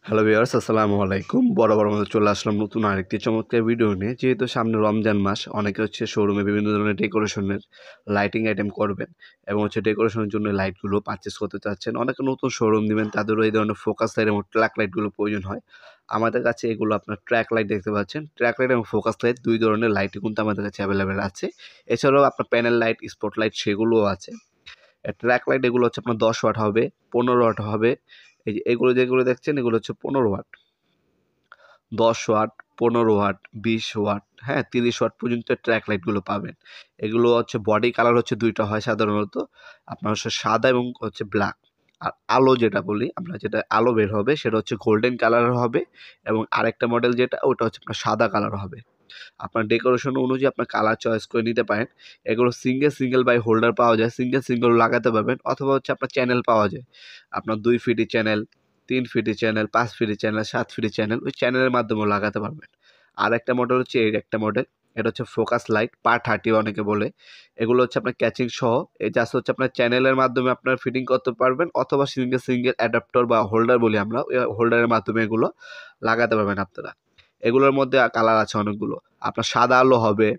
Hello viewers, আসসালামু আলাইকুম। বরাবর মতো চলে আসলাম নতুন আরেকটি চমৎকার ভিডিও নিয়ে। যেহেতু সামনে রমজান মাস, অনেকে শোরুমে বিভিন্ন ধরনের ডেকোরেশনের লাইটিং আইটেম করবেন এবং ডেকোরেশনের জন্য লাইটগুলো পারচেজ করতে চাচ্ছেন। অনেকে নতুন শোরুম দিবেন, তাদেরও এই ধরনের ফোকাস লাইট এবং ট্র্যাক লাইটগুলো প্রয়োজন হয়। আমাদের কাছে এগুলো আপনার ট্র্যাক লাইট দেখতে পাচ্ছেন। ট্র্যাক লাইট এবং ফোকাস লাইট ২ ধরনের লাইটই কিন্তু আমাদের কাছে অ্যাভেলেবেল আছে। এছাড়াও আপনার প্যানেল লাইট, স্পট লাইট সেগুলোও আছে। ট্র্যাক লাইট এগুলো আপনার ১০ ওয়াট হবে, ১৫ ওয়াট হবে। এই যে এগুলো যেগুলো দেখছেন এগুলো ১৫ ওয়াট, ১০ ওয়াট, ১৫ ওয়াট, ২০ ওয়াট, হ্যাঁ? ৩০ ওয়াট পর্যন্ত ট্র্যাক লাইটগুলো পাবেন। এগুলো বডি কালার ২টা হয় সাধারণত। আপনার সাদা এবং ব্ল্যাক। আর আলো যেটা বলি, আমরা যেটা আলো বের হবে সেটা গোল্ডেন কালারের হবে এবং আরেকটা মডেল যেটা ওটা আপনার সাদা কালার হবে। আপনার ডেকোরেশন অনুযায়ী আপনার কালার চয়েস করে নিতে পারেন। এগুলো সিঙ্গেল বাই হোল্ডার পাওয়া যায়। সিঙ্গেল লাগাতে পারবেন অথবা আপনার চ্যানেল পাওয়া যায়। আপনার ২ ফিটি চ্যানেল, ৩ ফিটি চ্যানেল, ৫ ফিটি চ্যানেল, ৭ ফিটি চ্যানেল ওই চ্যানেলের মাধ্যমেও লাগাতে পারবেন। আরেকটা মডেল এই একটা মডেল। এটা ফোকাস লাইট পা 30 অনেকে বলে। এগুলো আপনার ক্যাচিং সহ। এই জাস্ট আপনার চ্যানেলের মাধ্যমে আপনার ফিটিং করতে পারবেন অথবা সিঙ্গেল অ্যাডাপ্টার বা হোল্ডার বলি আমরা। ওই হোল্ডারের মাধ্যমে এগুলো লাগাতে পারবেন আপনারা। এগুলোর মধ্যে কালার আছে অনেকগুলো। আপনার সাদা আলো হবে।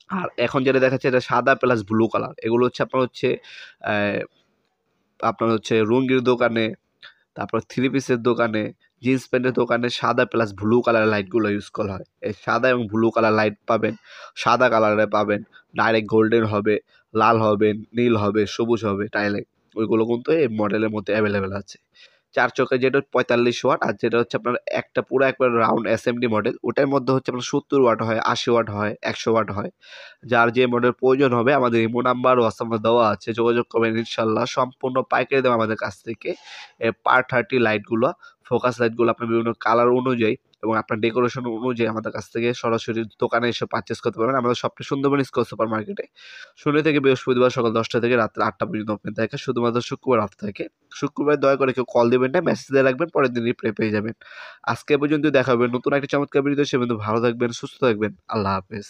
আর এখন যেটা দেখাচ্ছে এটা সাদা প্লাস ব্লু কালার। এগুলো অ্যা আপনার রুঙ্গির দোকানে, তারপর থ্রি পিসের দোকানে, জিন্স প্যান্টের দোকানে সাদা প্লাস ব্লু কালারের লাইটগুলো ইউজ করা হয়। এই সাদা এবং ব্লু কালার লাইট পাবেন, সাদা কালারের পাবেন, ডাইরেক্ট গোল্ডেন হবে, লাল হবে, নীল হবে, সবুজ হবে ডাইরেক্ট। ওইগুলো কিন্তু এই মডেলের মধ্যে অ্যাভেলেবেল আছে। ৪ চোখের যেটা ৪৫ ওয়াট আর যেটা আপনার একটা পুরা একবার রাউন্ড এসএমডি মডেল ওটার মধ্যে আপনার ৭০ ওয়াট হয়, ৮০ ওয়াট হয়, ১০০ ওয়াট হয়। যার যে মডেল প্রয়োজন হবে আমাদের ইমো নাম্বার, হোয়াটসঅ্যাপ নাম্বার দেওয়া আছে। যোগাযোগ করবেন ইনশাআল্লাহ। সম্পূর্ণ পাইকারি দামে আমাদের কাছ থেকে পার 30 লাইটগুলো, ফোকাস লাইটগুলো আপনার বিভিন্ন কালার অনুযায়ী এবং আপনার ডেকোরেশন অনুযায়ী আমাদের কাছ থেকে সরাসরি দোকানে এসে পারচেজ করতে পারবেন। আমাদের শপটা সুন্দরবন স্কয়ার সুপার মার্কেটে। শনি থেকে বৃহস্পতিবার সকাল ১০টা থেকে রাত্রে ৮টা পর্যন্ত ওপেন থাকে। শুধুমাত্র শুক্রবার অফ থাকে। শুক্রবার দয়া করে কেউ কল দিবেন না, মেসেজ দিয়ে রাখবেন, পরের দিন রিপ্লাই পেয়ে যাবেন। আজকে পর্যন্ত দেখা হবে নতুন একটা চমৎকার ভিডিওতে। সে পর্যন্ত ভালো থাকবেন, সুস্থ থাকবেন। আল্লাহ হাফেজ।